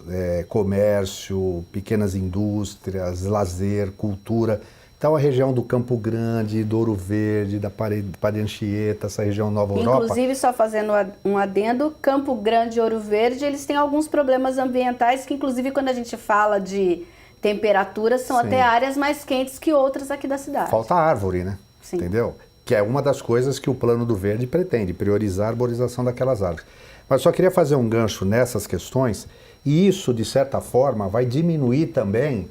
comércio, pequenas indústrias, lazer, cultura. Então a região do Campo Grande, do Ouro Verde, da Padre Anchieta, essa região Nova Europa. Inclusive, só fazendo um adendo, Campo Grande e Ouro Verde, eles têm alguns problemas ambientais que, inclusive, quando a gente fala de temperaturas, são até áreas mais quentes que outras aqui da cidade. Falta árvore, né? Sim. Entendeu? Que é uma das coisas que o Plano do Verde pretende, priorizar a arborização daquelas árvores. Mas só queria fazer um gancho nessas questões, e isso, de certa forma, vai diminuir também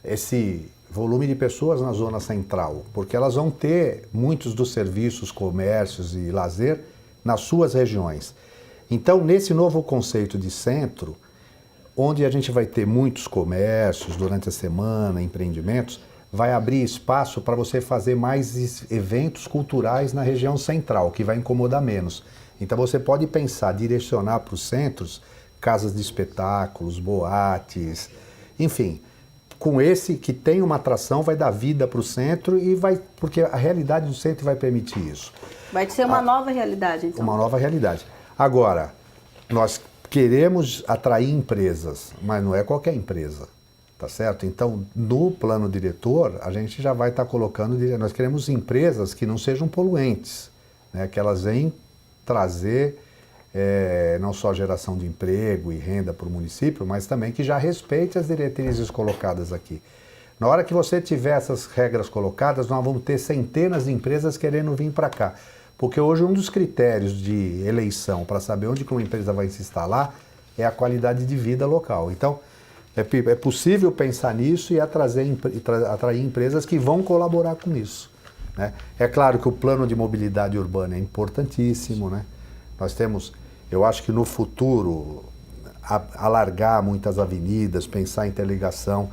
esse volume de pessoas na zona central, porque elas vão ter muitos dos serviços, comércios e lazer nas suas regiões. Então, nesse novo conceito de centro, onde a gente vai ter muitos comércios durante a semana, empreendimentos, vai abrir espaço para você fazer mais eventos culturais na região central, que vai incomodar menos. Então você pode pensar, direcionar para os centros, casas de espetáculos, boates, enfim, com esse que tem uma atração, vai dar vida para o centro e vai, porque a realidade do centro vai permitir isso. Vai ser uma nova realidade, então. Uma nova realidade. Agora, nós queremos atrair empresas, mas não é qualquer empresa, tá certo? Então, no plano diretor, a gente já vai estar colocando, nós queremos empresas que não sejam poluentes, né? Que elas venham trazer não só geração de emprego e renda para o município, mas também que já respeite as diretrizes colocadas aqui. Na hora que você tiver essas regras colocadas, nós vamos ter centenas de empresas querendo vir para cá. Porque hoje um dos critérios de eleição para saber onde que uma empresa vai se instalar é a qualidade de vida local. Então, é possível pensar nisso e atrair empresas que vão colaborar com isso, né? É claro que o plano de mobilidade urbana é importantíssimo, né? Nós temos, eu acho que no futuro, alargar muitas avenidas, pensar em interligação,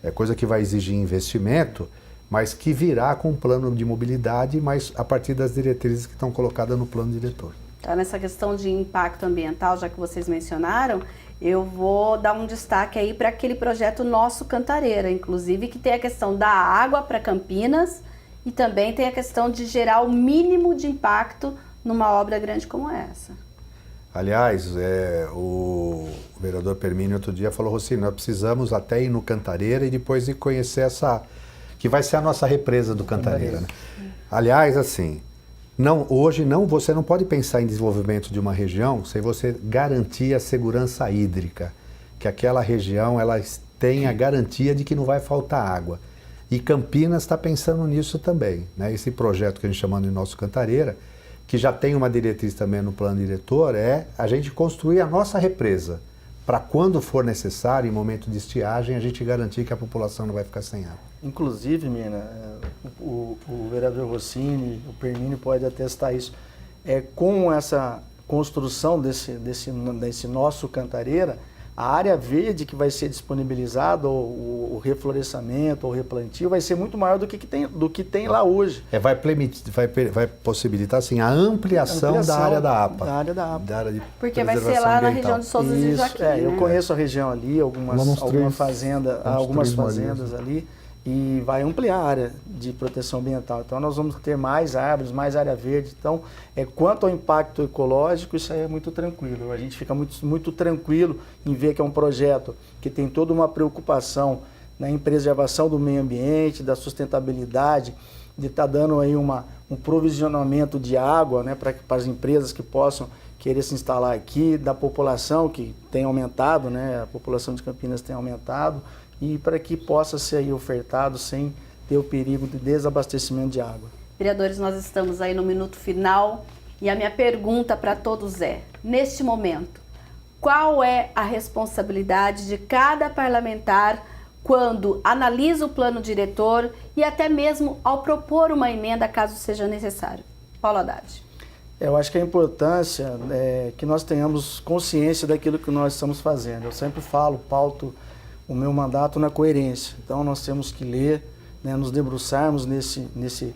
é coisa que vai exigir investimento, mas que virá com um plano de mobilidade, mas a partir das diretrizes que estão colocadas no plano diretor. Tá, nessa questão de impacto ambiental, já que vocês mencionaram, eu vou dar um destaque aí para aquele projeto Nosso Cantareira, inclusive, que tem a questão da água para Campinas e também tem a questão de gerar o mínimo de impacto numa obra grande como essa. Aliás, o vereador Permínio outro dia falou assim, nós precisamos até ir no Cantareira e depois ir conhecer essa, que vai ser a nossa represa do Cantareira, né? Aliás, assim, hoje você não pode pensar em desenvolvimento de uma região sem você garantir a segurança hídrica, que aquela região ela tenha a garantia de que não vai faltar água. E Campinas está pensando nisso também, né? Esse projeto que a gente chama de Nosso Cantareira, que já tem uma diretriz também no plano diretor, é a gente construir a nossa represa, para quando for necessário, em momento de estiagem, a gente garantir que a população não vai ficar sem água. Inclusive, Mina, o vereador Rossini, o Permínio pode atestar isso, com essa construção desse nosso Cantareira, a área verde que vai ser disponibilizada, o reflorestamento, o replantio, vai ser muito maior do que tem lá hoje. Vai possibilitar assim, a ampliação da área da APA. Da área da APA. Da área de porque vai ser lá na região de Souza e Joaquim. Eu conheço a região ali, algumas fazendas ali, e vai ampliar a área de proteção ambiental. Então nós vamos ter mais árvores, mais área verde. Então, quanto ao impacto ecológico, isso aí é muito tranquilo. A gente fica muito tranquilo em ver que é um projeto que tem toda uma preocupação, né, em preservação do meio ambiente, da sustentabilidade, de estar dando aí um provisionamento de água, né, para as empresas que possam querer se instalar aqui, da população que tem aumentado, né, a população de Campinas tem aumentado, e para que possa ser aí ofertado sem ter o perigo de desabastecimento de água. Vereadores, nós estamos aí no minuto final e a minha pergunta para todos neste momento, qual é a responsabilidade de cada parlamentar quando analisa o plano diretor e até mesmo ao propor uma emenda caso seja necessário? Paulo Haddad. Eu acho que a importância é que nós tenhamos consciência daquilo que nós estamos fazendo. Eu sempre falo, pauto o meu mandato na coerência. Então nós temos que ler, né, nos debruçarmos nesse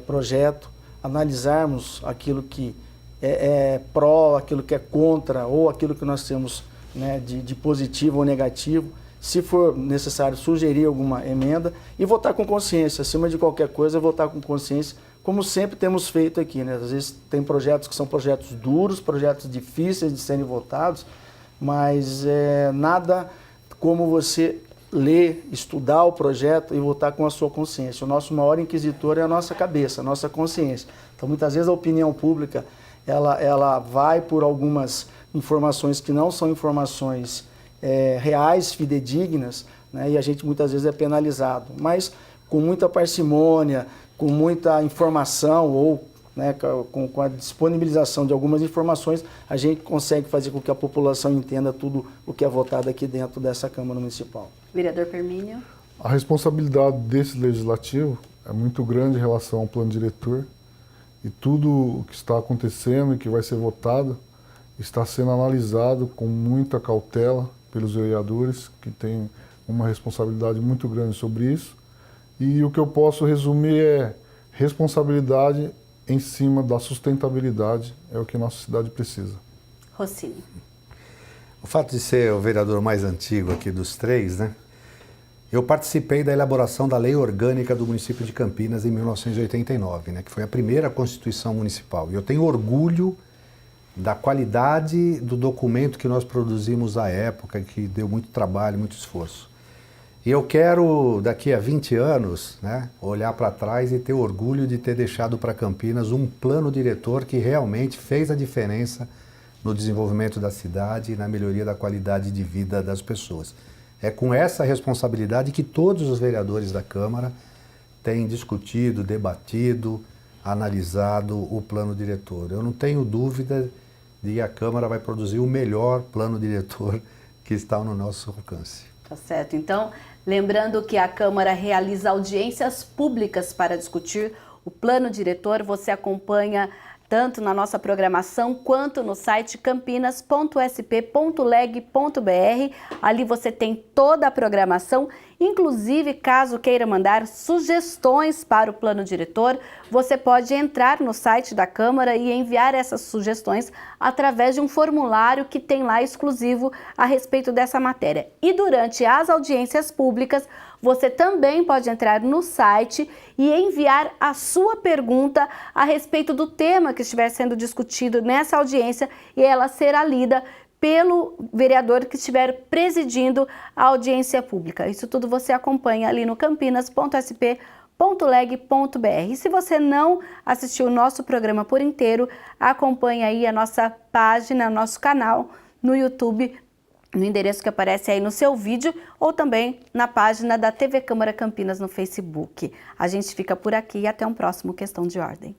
projeto, analisarmos aquilo que é pró, aquilo que é contra, ou aquilo que nós temos, né, de positivo ou negativo. Se for necessário, sugerir alguma emenda e votar com consciência. Acima de qualquer coisa, votar com consciência, como sempre temos feito aqui, né? Às vezes tem projetos que são projetos duros, projetos difíceis de serem votados, mas nada como você ler, estudar o projeto e votar com a sua consciência. O nosso maior inquisitor é a nossa cabeça, a nossa consciência. Então, muitas vezes a opinião pública, ela vai por algumas informações que não são informações reais, fidedignas, né? E a gente muitas vezes é penalizado. Mas com muita parcimônia, com muita informação ou, né, com a disponibilização de algumas informações, a gente consegue fazer com que a população entenda tudo o que é votado aqui dentro dessa Câmara Municipal. Vereador Permínio. A responsabilidade desse legislativo é muito grande em relação ao plano diretor e tudo o que está acontecendo e que vai ser votado está sendo analisado com muita cautela pelos vereadores, que têm uma responsabilidade muito grande sobre isso. E o que eu posso resumir é responsabilidade em cima da sustentabilidade, é o que a nossa cidade precisa. Rossini. O fato de ser o vereador mais antigo aqui dos três, né? Eu participei da elaboração da Lei Orgânica do município de Campinas em 1989, né? Que foi a primeira Constituição Municipal. E eu tenho orgulho da qualidade do documento que nós produzimos à época, que deu muito trabalho, muito esforço. E eu quero, daqui a 20 anos, né, olhar para trás e ter orgulho de ter deixado para Campinas um plano diretor que realmente fez a diferença no desenvolvimento da cidade e na melhoria da qualidade de vida das pessoas. É com essa responsabilidade que todos os vereadores da Câmara têm discutido, debatido, analisado o plano diretor. Eu não tenho dúvida de que a Câmara vai produzir o melhor plano diretor que está no nosso alcance. Tá certo. Então, lembrando que a Câmara realiza audiências públicas para discutir o plano diretor, você acompanha tanto na nossa programação quanto no site campinas.sp.leg.br. Ali você tem toda a programação, inclusive caso queira mandar sugestões para o plano diretor, você pode entrar no site da Câmara e enviar essas sugestões através de um formulário que tem lá exclusivo a respeito dessa matéria. E durante as audiências públicas, você também pode entrar no site e enviar a sua pergunta a respeito do tema que estiver sendo discutido nessa audiência e ela será lida pelo vereador que estiver presidindo a audiência pública. Isso tudo você acompanha ali no campinas.sp.leg.br. E se você não assistiu o nosso programa por inteiro, acompanhe aí a nossa página, nosso canal no YouTube, no endereço que aparece aí no seu vídeo ou também na página da TV Câmara Campinas no Facebook. A gente fica por aqui e até um próximo Questão de Ordem.